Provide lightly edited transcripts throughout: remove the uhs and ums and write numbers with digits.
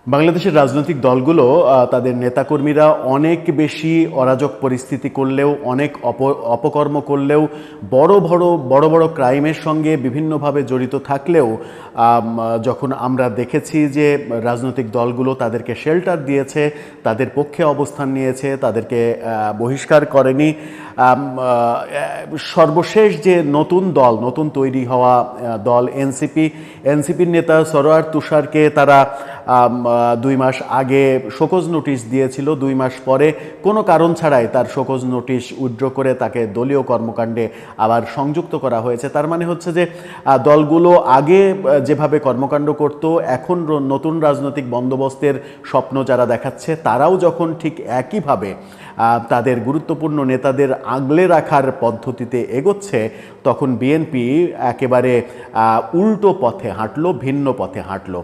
বাংলাদেশের রাজনৈতিক দলগুলো তাদের নেতাকর্মীরা অনেক বেশি অরাজক পরিস্থিতি করলেও, অনেক অপকর্ম করলেও, বড় বড় ক্রাইমের সঙ্গে বিভিন্নভাবে জড়িত থাকলেও যখন আমরা দেখেছি যে রাজনৈতিক দলগুলো তাদেরকে শেল্টার দিয়েছে, তাদের পক্ষে অবস্থান নিয়েছে, তাদেরকে বহিষ্কার করেনি, সর্বশেষ যে নতুন তৈরি হওয়া দল এনসিপির নেতা সরোয়ার তুষারকে তারা 2 মাস আগে শোকজ নোটিশ দিয়েছিল। 2 মাস পরে কোনো কারণ ছাড়াই তার শোকজ নোটিশ উইথড্র করে তাকে দলীয় কর্মকাণ্ডে আবার সংযুক্ত করা হয়েছে। তার মানে হচ্ছে যে দলগুলো আগে যেভাবে কর্মকাণ্ড করত, এখন নতুন রাজনৈতিক বন্দোবস্তের স্বপ্ন যারা দেখাচ্ছে তারাও যখন ঠিক একইভাবে তাদের গুরুত্বপূর্ণ নেতাদের আগলে রাখার পদ্ধতিতে এগোচ্ছে, তখন বিএনপি একেবারে উল্টো পথে হাঁটলো, ভিন্ন পথে হাঁটলো।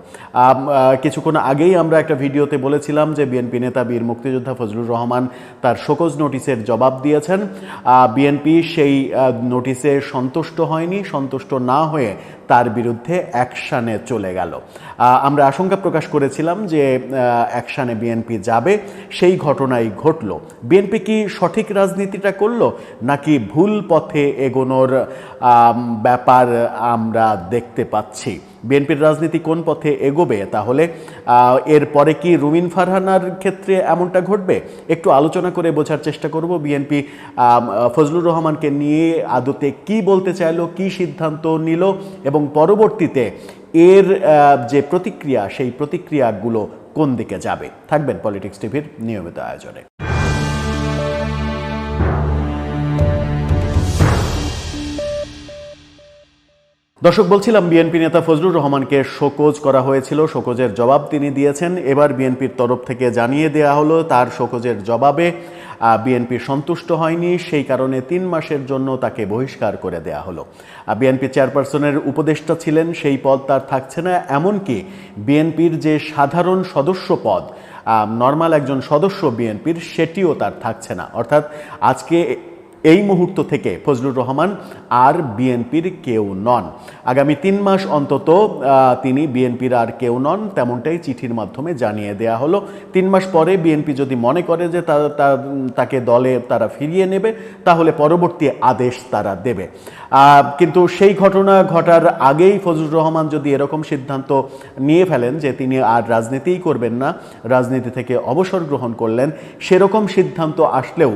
কিছুক্ষণ আগেই আমরা একটা ভিডিওতে বলেছিলাম যে বিএনপি নেতা বীর মুক্তিযোদ্ধা ফজলুর রহমান তার শোকজ নোটিশের জবাব দিয়েছেন। বিএনপি সেই নোটিশে সন্তুষ্ট হয়নি, সন্তুষ্ট না হয়ে তার বিরুদ্ধে অ্যাকশানে চলে গেল। আমরা আশঙ্কা প্রকাশ করেছিলাম যে অ্যাকশানে বিএনপি যাবে, সেই ঘটনাই ঘটল। বিএনপি কি সঠিক রাজনীতিটা করলো, নাকি ভুল পথে এগোনোর ব্যাপার আমরা দেখতে পাচ্ছি? বিএনপির রাজনীতি কোন পথে এগোবে? তাহলে এরপরে কি রুমিন ফারহানার ক্ষেত্রে এমনটা ঘটবে? একটু আলোচনা করে বোঝার চেষ্টা করব বিএনপি ফজলুর রহমানকে নিয়ে আদতে কি বলতে চাইলো, কি সিদ্ধান্ত নিল, এবং পরবর্তীতে এর যে প্রতিক্রিয়া, সেই প্রতিক্রিয়াগুলো কোন দিকে যাবে। থাকবেন পলিটিক্স টিভির নিয়মিত আয়োজনে। দর্শক, বলছিলাম বিএনপি নেতা ফজলুর রহমানকে শোকজ করা হয়েছিল, শোকজের জবাব তিনি দিয়েছেন। এবার বিএনপির তরফ থেকে জানিয়ে দেওয়া হলো তার শোকজের জবাবে বিএনপি সন্তুষ্ট হয়নি, সেই কারণে 3 মাসের জন্য তাকে বহিষ্কার করে দেয়া হলো। বিএনপি চেয়ারপারসনের উপদেষ্টা ছিলেন, সেই পদ তার থাকছে না। এমনকি বিএনপির যে সাধারণ সদস্য পদ, নর্মাল একজন সদস্য বিএনপির, সেটিও তার থাকছে না। অর্থাৎ আজকে এই মুহূর্ত থেকে ফজলুর রহমান আর বিএনপির কেউ নন। আগামী 3 মাস অন্তত তিনি বিএনপির আর কেউ নন, তেমনটাই চিঠির মাধ্যমে জানিয়ে দেয়া হলো। 3 মাস পরে বিএনপি যদি মনে করে যে তাকে দলে তারা ফিরিয়ে নেবে, তাহলে পরবর্তী আদেশ তারা দেবে। কিন্তু সেই ঘটনা ঘটার আগেই ফজলুর রহমান যদি এরকম সিদ্ধান্ত নিয়ে ফেলেন যে তিনি আর রাজনীতিই করবেন না, রাজনীতি থেকে অবসর গ্রহণ করলেন, সেরকম সিদ্ধান্ত আসলেও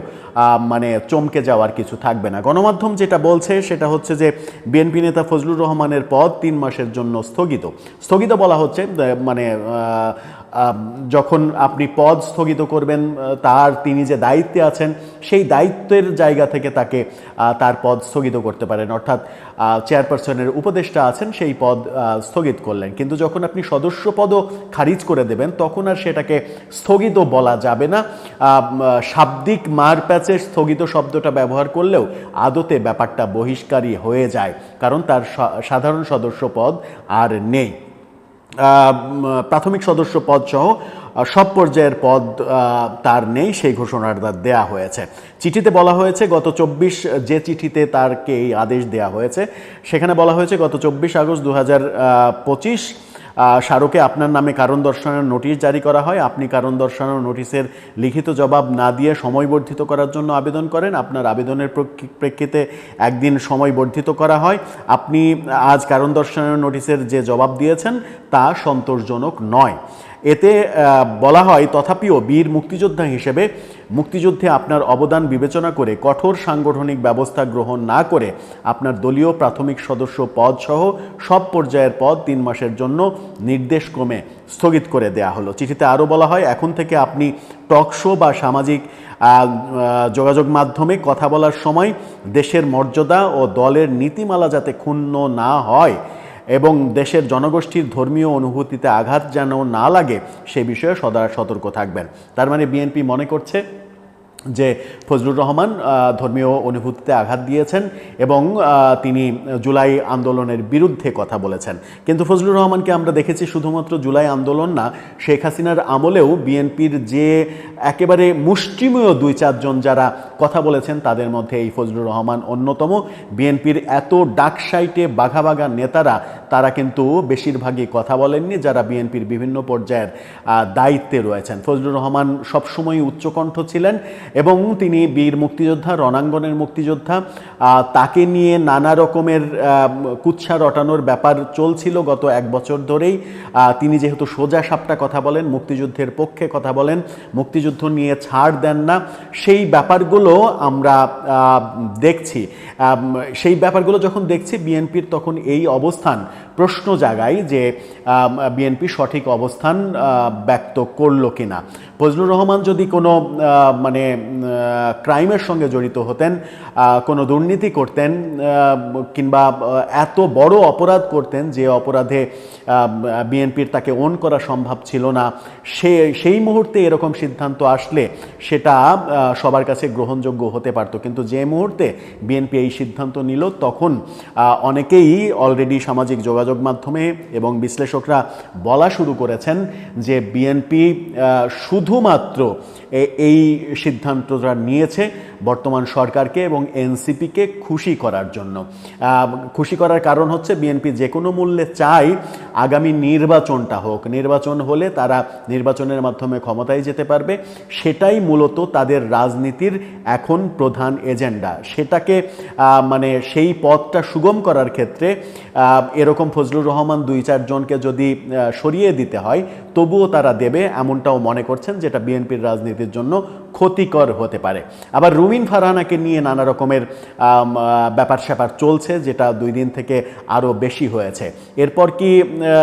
মানে চমকে যাওয়ার কিছু থাকবে না। গণমাধ্যম যেটা বলছে সেটা হচ্ছে যে বিএনপি নেতা ফজলুর রহমানের পদ 3 মাসের জন্য স্থগিত বলা হচ্ছে। মানে যখন আপনি পদ স্থগিত করবেন, তিনি যে দায়িত্বে আছেন সেই দায়িত্বের জায়গা থেকে তাকে তার পদ স্থগিত করতে পারেন। অর্থাৎ চেয়ারপারসনের উপদেষ্টা আছেন, সেই পদ স্থগিত করলেন। কিন্তু যখন আপনি সদস্য পদও খারিজ করে দেবেন, তখন আর সেটাকে স্থগিত বলা যাবে না। শাব্দিক মারপ্যাচে স্থগিত শব্দটা ব্যবহার করলেও আদতে ব্যাপারটা বহিষ্কারই হয়ে যায়, কারণ তার সাধারণ সদস্য পদ আর নেই। প্রাথমিক সদস্য পদ সহ সব পর্যায়ের পদ তার নেই, সেই ঘোষণাটা দেয়া হয়েছে। চিঠিতে বলা হয়েছে যে চিঠিতে তারকে এই আদেশ দেয়া হয়েছে, সেখানে বলা হয়েছে গত 24 আগস্ট 2025 স্মারকে আপনার নামে কারণ দর্শানোর নোটিশ জারি করা হয়। আপনি কারণ দর্শানোর নোটিশের লিখিত জবাব না দিয়ে সময় বর্ধিত করার জন্য আবেদন করেন। আপনার আবেদনের প্রেক্ষিতে একদিন সময় বর্ধিত করা হয়। আপনি আজ কারণ দর্শানোর নোটিশের যে জবাব দিয়েছেন তা সন্তোষজনক নয়। এতে বলা হয়, তথাপিও বীর মুক্তিযোদ্ধা হিসেবে মুক্তিযুদ্ধে আপনার অবদান বিবেচনা করে কঠোর সাংগঠনিক ব্যবস্থা গ্রহণ না করে আপনার দলীয় প্রাথমিক সদস্য পদ সহ সব পর্যায়ের পদ 3 মাসের জন্য নির্দেশক্রমে স্থগিত করে দেয়া হলো। চিঠিতে আরও বলা হয়, এখন থেকে আপনি টকশো বা সামাজিক যোগাযোগ মাধ্যমে কথা বলার সময় দেশের মর্যাদা ও দলের নীতিমালা যাতে ক্ষুণ্ণ না হয় এবং দেশের জনগোষ্ঠীর ধর্মীয় অনুভূতিতে আঘাত যেন না লাগে, সে বিষয়ে সদা সতর্ক থাকবেন। তার মানে বিএনপি মনে করছে যে ফজলুর রহমান ধর্মীয় অনুভূতিতে আঘাত দিয়েছেন এবং তিনি জুলাই আন্দোলনের বিরুদ্ধে কথা বলেছেন। কিন্তু ফজলুর রহমানকে আমরা দেখেছি শুধুমাত্র জুলাই আন্দোলন না, শেখ হাসিনার আমলেও বিএনপির যে একেবারে মুষ্টিমেয় 2-4 জন যারা কথা বলেছেন তাদের মধ্যে এই ফজলুর রহমান অন্যতম। বিএনপির এত ডাকসাইটে বাঘা বাঘা নেতারা তারা কিন্তু বেশিরভাগই কথা বলেননি, যারা বিএনপির বিভিন্ন পর্যায়ের দায়িত্বে রয়েছেন। ফজলুর রহমান সবসময় উচ্চকণ্ঠ ছিলেন এবং তিনি বীর মুক্তিযোদ্ধা, রণাঙ্গনের মুক্তিযোদ্ধা। তাকে নিয়ে নানা রকমের কুৎসা রটানোর ব্যাপার চলছিল গত 1 বছর ধরেই। তিনি যেহেতু সোজা সাপটা কথা বলেন, মুক্তিযুদ্ধের পক্ষে কথা বলেন, মুক্তিযুদ্ধ নিয়ে ছাড় দেন না, সেই ব্যাপারগুলো আমরা দেখছি। সেই ব্যাপারগুলো যখন দেখছি বিএনপির তখন এই অবস্থান প্রশ্ন জাগায় যে বিএনপি সঠিক অবস্থান ব্যক্ত করলো কিনা। ফজলুর রহমান যদি কোনো মানে ক্রাইমের সঙ্গে জড়িত হতেন, কোনো দুর্নীতি করতেন কিংবা এত বড় অপরাধ করতেন যে অপরাধে বিএনপির তাকে ওন করা সম্ভব ছিল না, সেই মুহূর্তে এরকম সিদ্ধান্ত আসলে সেটা সবার কাছে গ্রহণযোগ্য হতে পারত। কিন্তু যে মুহূর্তে বিএনপি এই সিদ্ধান্ত নিল তখন অনেকেই অলরেডি সামাজিক যোগাযোগ মাধ্যমে এবং বিশ্লেষকরা বলা শুরু করেছেন যে বিএনপি শুধুমাত্র এই সিদ্ধান্তটা নিয়েছে বর্তমান সরকারকে এবং এনসিপিকে খুশি করার জন্য। খুশি করার কারণ হচ্ছে বিএনপি যে কোনো মূল্যে চায় আগামী নির্বাচনটা হোক, নির্বাচন হলে তারা নির্বাচনের মাধ্যমে ক্ষমতায় যেতে পারবে, সেটাই মূলত তাদের রাজনীতির এখন প্রধান এজেন্ডা। সেটাকে মানে সেই পথটা সুগম করার ক্ষেত্রে এরকম ফজলুর রহমান 2-4 জনকে যদি সরিয়ে দিতে হয় তবুও তারা দেবে, এমনটাও মনে করছেন, যেটা বিএনপির রাজনীতির জন্য ক্ষতিকর হতে পারে। আবার রুমিন ফারহানাকে নিয়ে নানা রকমের ব্যাপার স্যাপার চলছে, যেটা 2 দিন থেকে আরও বেশি হয়েছে। এরপর কি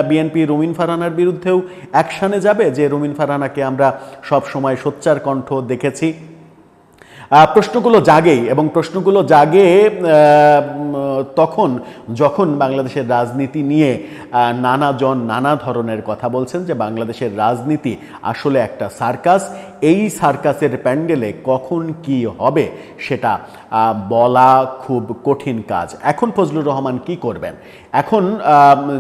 বিএনপি রুমিন ফারহানার বিরুদ্ধেও অ্যাকশানে যাবে? যে রুমিন ফারহানাকে আমরা সব সময় সোচ্চার কণ্ঠ দেখেছি। প্রশ্নগুলো জাগেই, এবং প্রশ্নগুলো জাগে তখন যখন বাংলাদেশের রাজনীতি নিয়ে নানাজন নানা ধরনের কথা বলছেন যে বাংলাদেশের রাজনীতি আসলে একটা সার্কাস। এই সার্কাসের প্যান্ডেলে কখন কি হবে সেটা বলা খুব কঠিন কাজ। এখন ফজলুর রহমান কি করবেন? এখন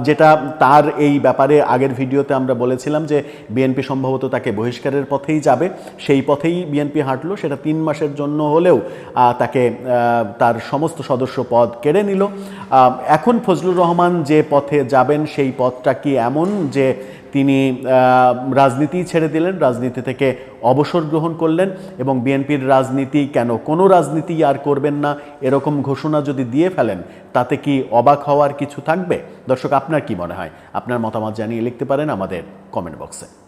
যেটা তার এই ব্যাপারে আগের ভিডিওতে আমরা বলেছিলাম যে বিএনপি সম্ভবত তাকে বহিষ্কারের পথেই যাবে, সেই পথেই বিএনপি হাঁটলো। সেটা 3 মাসের জন্য হলেও তাকে তার সমস্ত সদস্য পদ কেড়ে নিল। এখন ফজলুর রহমান যে পথে যাবেন সেই পথটা কি এমন যে তিনি রাজনীতি ছেড়ে দিলেন, রাজনীতি থেকে অবসর গ্রহণ করলেন এবং বিএনপির রাজনীতি কেন কোনো রাজনীতি আর করবেন না এরকম ঘোষণা যদি দিয়ে ফেলেন, তাতে কি অবাক হওয়ার কিছু থাকবে? দর্শক, আপনার কি মনে হয়? আপনার মতামত জানিয়ে লিখতে পারেন আমাদের কমেন্ট বক্সে।